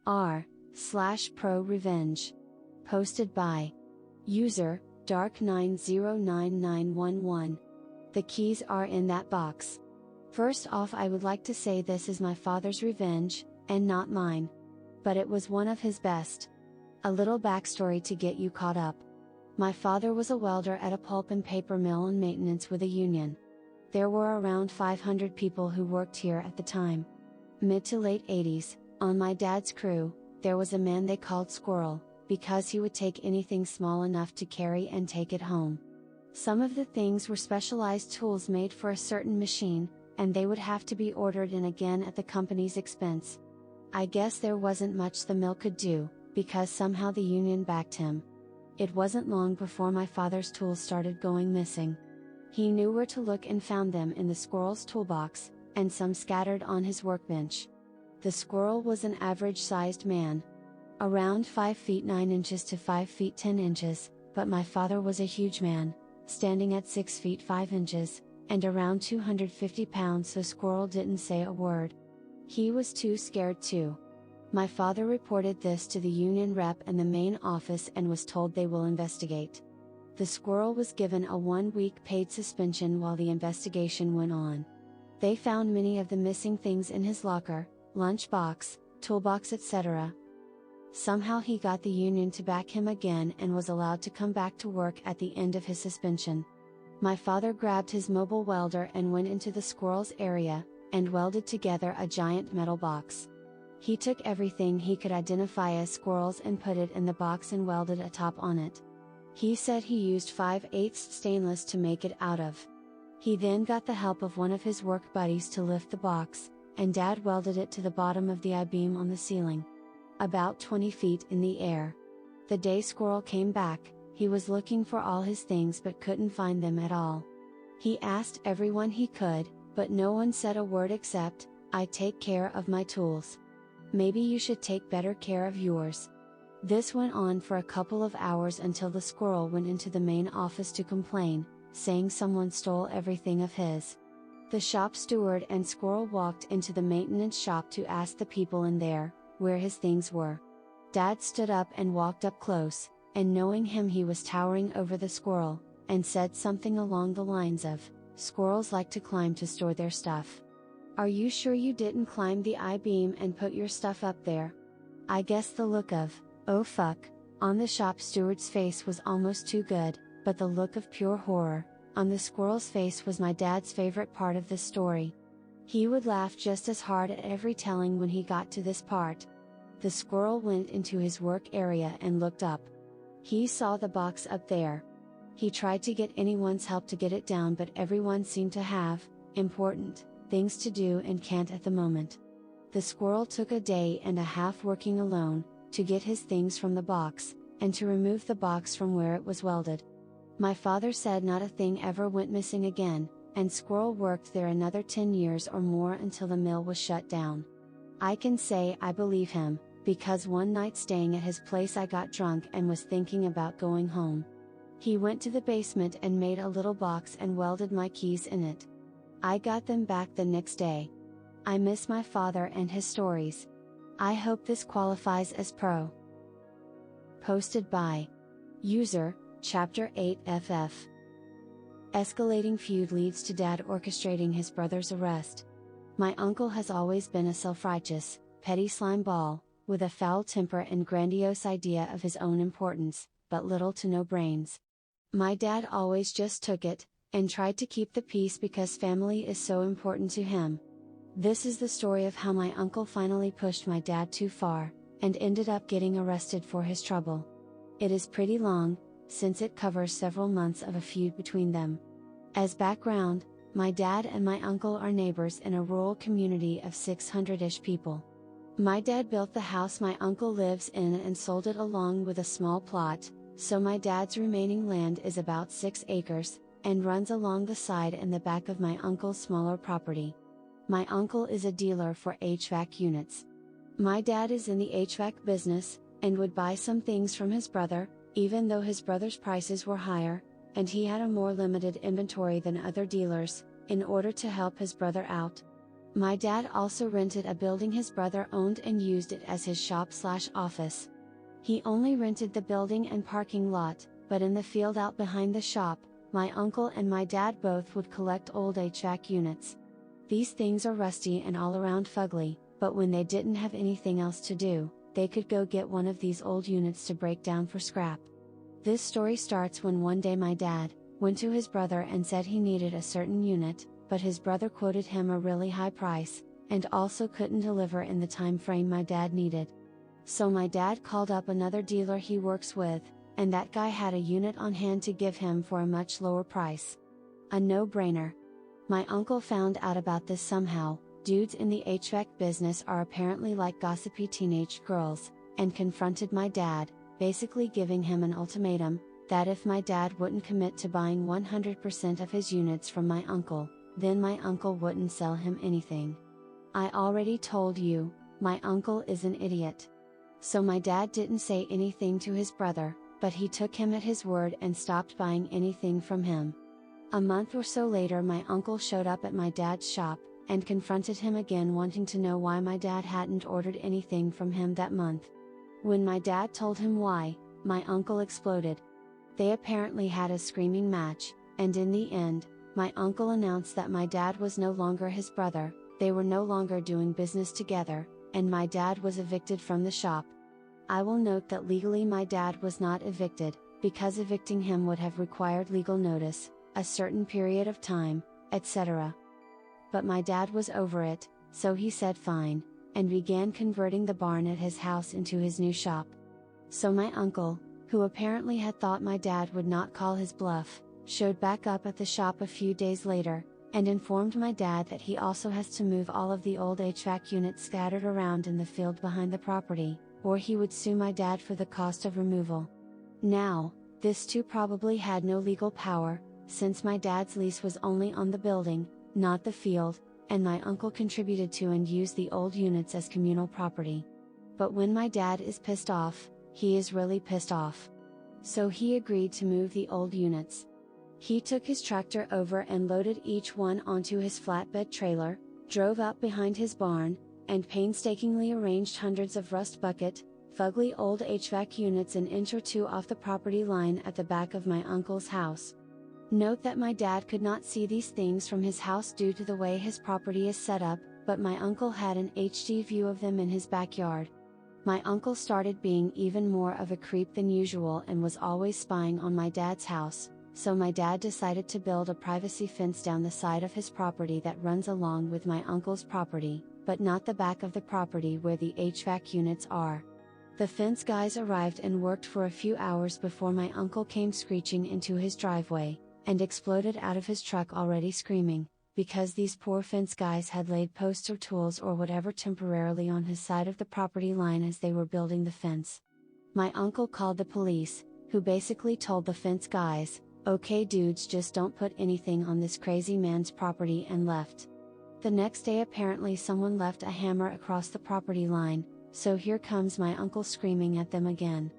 r/ProRevenge. Posted by user Dark909911. The keys are in that box. First off, I would like to say this is my father's revenge, and not mine. But it was one of his best. A little backstory to get you caught up. My father was a welder at a pulp and paper mill and maintenance with a union. There were around 500 people who worked here at the time. Mid to late 80s, on my dad's crew, there was a man they called Squirrel, because he would take anything small enough to carry and take it home. Some of the things were specialized tools made for a certain machine, and they would have to be ordered in again at the company's expense. I guess there wasn't much the mill could do, because somehow the union backed him. It wasn't long before my father's tools started going missing. He knew where to look and found them in the Squirrel's toolbox, and some scattered on his workbench. The Squirrel was an average-sized man. Around 5 feet 9 inches to 5 feet 10 inches, but my father was a huge man, standing at 6 feet 5 inches, and around 250 pounds, so Squirrel didn't say a word. He was too scared to. My father reported this to the union rep in the main office and was told they will investigate. The Squirrel was given a 1-week paid suspension while the investigation went on. They found many of the missing things in his locker, lunchbox, toolbox, etc. Somehow he got the union to back him again and was allowed to come back to work at the end of his suspension. My father grabbed his mobile welder and went into the Squirrel's area, and welded together a giant metal box. He took everything he could identify as squirrels and put it in the box and welded a top on it. He said he used 5/8 stainless to make it out of. He then got the help of one of his work buddies to lift the box, and Dad welded it to the bottom of the I-beam on the ceiling. About 20 feet in the air. The day Squirrel came back, he was looking for all his things but couldn't find them at all. He asked everyone he could, but no one said a word except, "I take care of my tools. Maybe you should take better care of yours." This went on for a couple of hours until the Squirrel went into the main office to complain, saying someone stole everything of his. The shop steward and Squirrel walked into the maintenance shop to ask the people in there where his things were. Dad stood up and walked up close, and knowing him, he was towering over the Squirrel, and said something along the lines of, "Squirrels like to climb to store their stuff. Are you sure you didn't climb the I-beam and put your stuff up there?" I guess the look of, "Oh fuck," on the shop steward's face was almost too good, but the look of pure horror on the Squirrel's face was my dad's favorite part of the story. He would laugh just as hard at every telling when he got to this part. The Squirrel went into his work area and looked up. He saw the box up there. He tried to get anyone's help to get it down, but everyone seemed to have important things to do and can't at the moment. The Squirrel took a day and a half working alone to get his things from the box, and to remove the box from where it was welded. My father said not a thing ever went missing again, and Squirrel worked there another 10 years or more until the mill was shut down. I can say I believe him, because one night staying at his place I got drunk and was thinking about going home. He went to the basement and made a little box and welded my keys in it. I got them back the next day. I miss my father and his stories. I hope this qualifies as pro. Posted by user Chapter 8FF. Escalating feud leads to Dad orchestrating his brother's arrest. My uncle has always been a self-righteous, petty slime ball, with a foul temper and grandiose idea of his own importance, but little to no brains. My dad always just took it, and tried to keep the peace because family is so important to him. This is the story of how my uncle finally pushed my dad too far, and ended up getting arrested for his trouble. It is pretty long, since it covers several months of a feud between them. As background, my dad and my uncle are neighbors in a rural community of 600-ish people. My dad built the house my uncle lives in and sold it along with a small plot, so my dad's remaining land is about 6 acres, and runs along the side and the back of my uncle's smaller property. My uncle is a dealer for HVAC units. My dad is in the HVAC business, and would buy some things from his brother, even though his brother's prices were higher, and he had a more limited inventory than other dealers, in order to help his brother out. My dad also rented a building his brother owned and used it as his shop/office. He only rented the building and parking lot, but in the field out behind the shop, my uncle and my dad both would collect old HVAC units. These things are rusty and all around fugly, but when they didn't have anything else to do, they could go get one of these old units to break down for scrap. This story starts when one day my dad went to his brother and said he needed a certain unit, but his brother quoted him a really high price, and also couldn't deliver in the time frame my dad needed. So my dad called up another dealer he works with, and that guy had a unit on hand to give him for a much lower price. A no-brainer. My uncle found out about this somehow. Dudes in the HVAC business are apparently like gossipy teenage girls, and confronted my dad, basically giving him an ultimatum, that if my dad wouldn't commit to buying 100% of his units from my uncle, then my uncle wouldn't sell him anything. I already told you, my uncle is an idiot. So my dad didn't say anything to his brother, but he took him at his word and stopped buying anything from him. A month or so later my uncle showed up at my dad's shop, and confronted him again wanting to know why my dad hadn't ordered anything from him that month. When my dad told him why, my uncle exploded. They apparently had a screaming match, and in the end, my uncle announced that my dad was no longer his brother, they were no longer doing business together, and my dad was evicted from the shop. I will note that legally my dad was not evicted, because evicting him would have required legal notice, a certain period of time, etc. But my dad was over it, so he said fine, and began converting the barn at his house into his new shop. So my uncle, who apparently had thought my dad would not call his bluff, showed back up at the shop a few days later, and informed my dad that he also has to move all of the old HVAC units scattered around in the field behind the property, or he would sue my dad for the cost of removal. Now, this too probably had no legal power, since my dad's lease was only on the building, not the field, and my uncle contributed to and used the old units as communal property. But when my dad is pissed off, he is really pissed off. So he agreed to move the old units. He took his tractor over and loaded each one onto his flatbed trailer, drove up behind his barn, and painstakingly arranged hundreds of rust bucket, fugly old HVAC units an inch or two off the property line at the back of my uncle's house. Note that my dad could not see these things from his house due to the way his property is set up, but my uncle had an HD view of them in his backyard. My uncle started being even more of a creep than usual and was always spying on my dad's house, so my dad decided to build a privacy fence down the side of his property that runs along with my uncle's property, but not the back of the property where the HVAC units are. The fence guys arrived and worked for a few hours before my uncle came screeching into his driveway, and exploded out of his truck already screaming, because these poor fence guys had laid posts or tools or whatever temporarily on his side of the property line as they were building the fence. My uncle called the police, who basically told the fence guys, "Okay dudes, just don't put anything on this crazy man's property," and left. The next day apparently someone left a hammer across the property line, so here comes my uncle screaming at them again.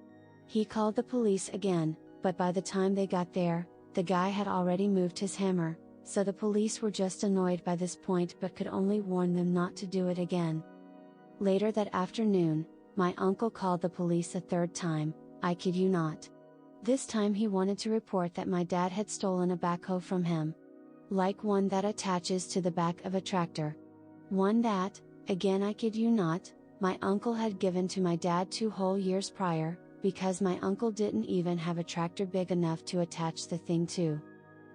He called the police again, but by the time they got there, the guy had already moved his hammer, so the police were just annoyed by this point but could only warn them not to do it again. Later that afternoon, my uncle called the police a third time, I kid you not. This time he wanted to report that my dad had stolen a backhoe from him. Like one that attaches to the back of a tractor. One that, again I kid you not, my uncle had given to my dad 2 whole years prior, because my uncle didn't even have a tractor big enough to attach the thing to.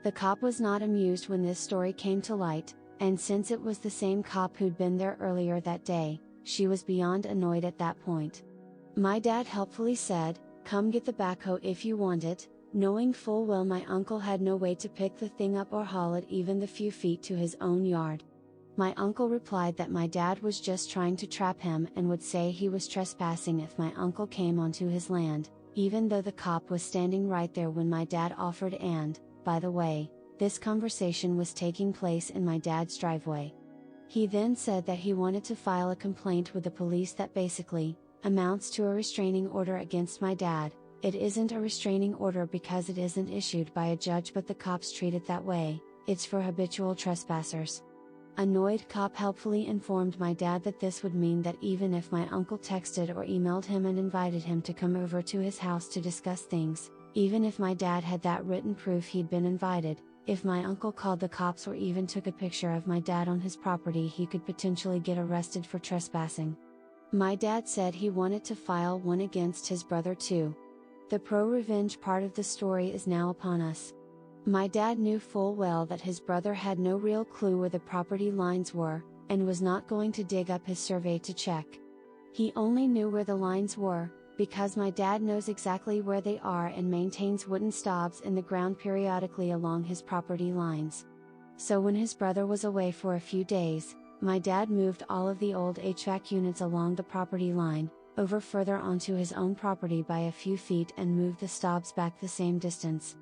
The cop was not amused when this story came to light, and since it was the same cop who'd been there earlier that day, she was beyond annoyed at that point. My dad helpfully said, "Come get the backhoe if you want it," knowing full well my uncle had no way to pick the thing up or haul it even the few feet to his own yard. My uncle replied that my dad was just trying to trap him and would say he was trespassing if my uncle came onto his land, even though the cop was standing right there when my dad offered, and, by the way, this conversation was taking place in my dad's driveway. He then said that he wanted to file a complaint with the police that basically amounts to a restraining order against my dad. It isn't a restraining order because it isn't issued by a judge, but the cops treat it that way. It's for habitual trespassers. Annoyed cop helpfully informed my dad that this would mean that even if my uncle texted or emailed him and invited him to come over to his house to discuss things, even if my dad had that written proof he'd been invited, if my uncle called the cops or even took a picture of my dad on his property, he could potentially get arrested for trespassing. My dad said he wanted to file one against his brother too. The ProRevenge part of the story is now upon us. My dad knew full well that his brother had no real clue where the property lines were, and was not going to dig up his survey to check. He only knew where the lines were, because my dad knows exactly where they are and maintains wooden stobs in the ground periodically along his property lines. So when his brother was away for a few days, my dad moved all of the old HVAC units along the property line, over further onto his own property by a few feet and moved the stobs back the same distance.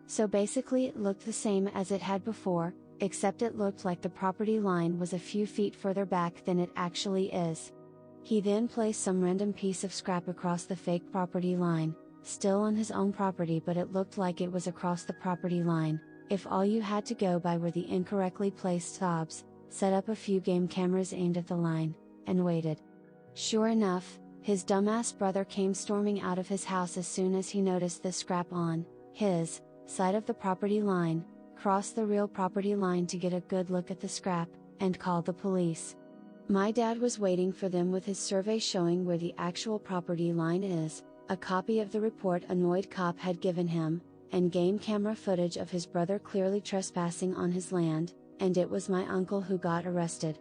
So basically it looked the same as it had before, except it looked like the property line was a few feet further back than it actually is. He then placed some random piece of scrap across the fake property line, still on his own property, but it looked like it was across the property line, if all you had to go by were the incorrectly placed stobs, set up a few game cameras aimed at the line, and waited. Sure enough, his dumbass brother came storming out of his house as soon as he noticed the scrap on his side of the property line, crossed the real property line to get a good look at the scrap, and called the police. My dad was waiting for them with his survey showing where the actual property line is, a copy of the report annoyed cop had given him, and game camera footage of his brother clearly trespassing on his land, and it was my uncle who got arrested.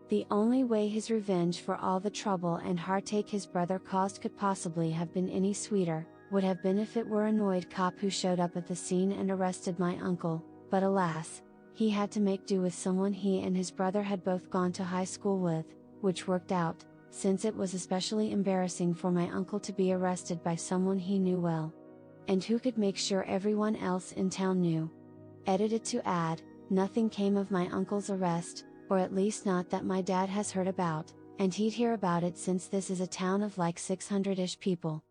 The only way his revenge for all the trouble and heartache his brother caused could possibly have been any sweeter, would have been if it were annoyed cop who showed up at the scene and arrested my uncle, but alas, he had to make do with someone he and his brother had both gone to high school with, which worked out, since it was especially embarrassing for my uncle to be arrested by someone he knew well. And who could make sure everyone else in town knew. Edited to add, nothing came of my uncle's arrest, or at least not that my dad has heard about, and he'd hear about it since this is a town of like 600-ish people.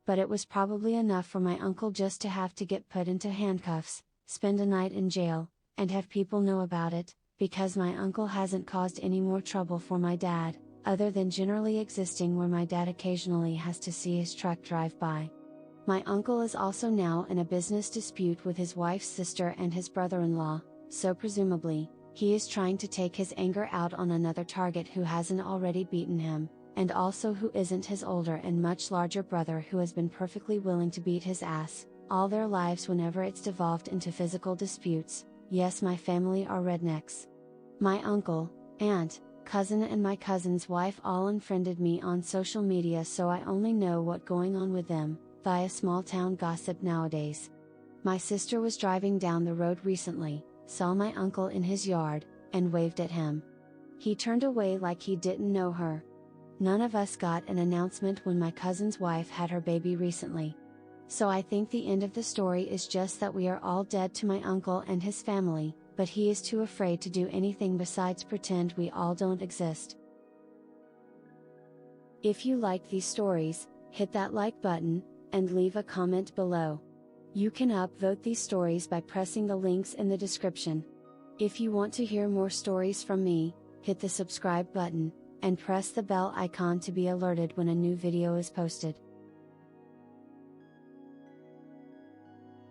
But it was probably enough for my uncle just to have to get put into handcuffs, spend a night in jail, and have people know about it, because my uncle hasn't caused any more trouble for my dad, other than generally existing where my dad occasionally has to see his truck drive by. My uncle is also now in a business dispute with his wife's sister and his brother-in-law, so presumably, he is trying to take his anger out on another target who hasn't already beaten him, and also who isn't his older and much larger brother who has been perfectly willing to beat his ass, all their lives whenever it's devolved into physical disputes. Yes, my family are rednecks. My uncle, aunt, cousin and my cousin's wife all unfriended me on social media, so I only know what's going on with them, via small town gossip nowadays. My sister was driving down the road recently, saw my uncle in his yard, and waved at him. He turned away like he didn't know her. None of us got an announcement when my cousin's wife had her baby recently. So I think the end of the story is just that we are all dead to my uncle and his family, but he is too afraid to do anything besides pretend we all don't exist. If you like these stories, hit that like button, and leave a comment below. You can upvote these stories by pressing the links in the description. If you want to hear more stories from me, hit the subscribe button, and press the bell icon to be alerted when a new video is posted.